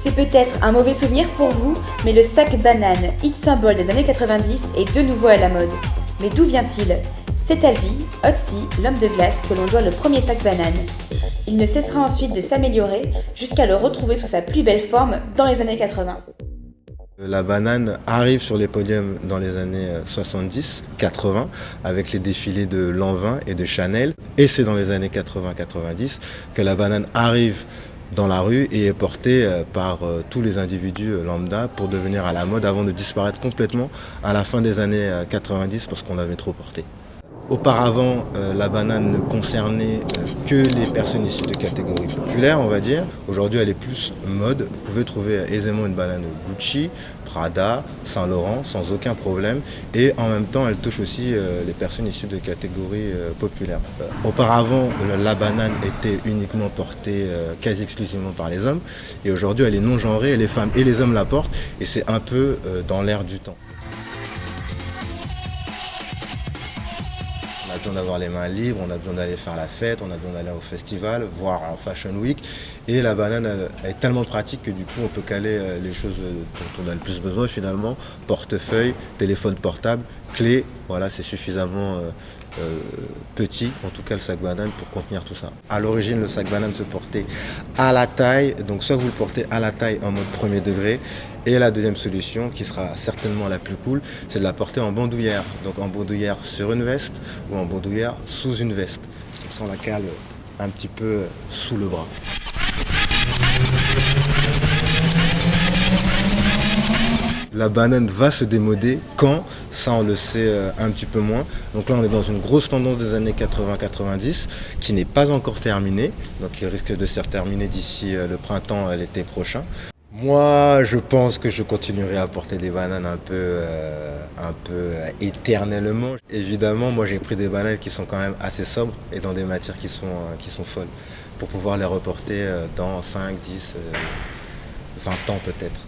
C'est peut-être un mauvais souvenir pour vous, mais le sac banane, hit symbole des années 90, est de nouveau à la mode. Mais d'où vient-il? C'est à lui, Otzi, l'homme de glace, que l'on doit le premier sac banane. Il ne cessera ensuite de s'améliorer jusqu'à le retrouver sous sa plus belle forme dans les années 80. La banane arrive sur les podiums dans les années 70-80 avec les défilés de Lanvin et de Chanel. Et c'est dans les années 80-90 que la banane arrive dans la rue et est portée par tous les individus lambda pour devenir à la mode avant de disparaître complètement à la fin des années 90 parce qu'on l'avait trop portée. Auparavant, la banane ne concernait que les personnes issues de catégories populaires, on va dire. Aujourd'hui, elle est plus mode. Vous pouvez trouver aisément une banane Gucci, Prada, Saint Laurent, sans aucun problème. Et en même temps, elle touche aussi les personnes issues de catégories populaires. Auparavant, la banane était uniquement portée quasi exclusivement par les hommes. Et aujourd'hui, elle est non genrée, et les femmes et les hommes la portent. Et c'est un peu dans l'air du temps. On a besoin d'avoir les mains libres, on a besoin d'aller faire la fête, on a besoin d'aller au festival, voire en Fashion Week. Et la banane est tellement pratique que du coup on peut caler les choses dont on a le plus besoin finalement. Portefeuille, téléphone portable, clé, voilà, c'est suffisamment petit, en tout cas le sac banane pour contenir tout ça. À l'origine le sac banane se portait à la taille, donc soit vous le portez à la taille en mode premier degré, et la deuxième solution, qui sera certainement la plus cool, c'est de la porter en bandoulière. Donc en bandoulière sur une veste ou en bandoulière sous une veste. Comme ça on la cale un petit peu sous le bras. La banane va se démoder quand? Ça on le sait un petit peu moins. Donc là on est dans une grosse tendance des années 80-90 qui n'est pas encore terminée. Donc il risque de se terminer d'ici le printemps, l'été prochain. Moi, je pense que je continuerai à porter des bananes un peu éternellement. Évidemment, moi j'ai pris des bananes qui sont quand même assez sobres et dans des matières qui sont folles pour pouvoir les reporter dans 5, 10, 20 ans peut-être.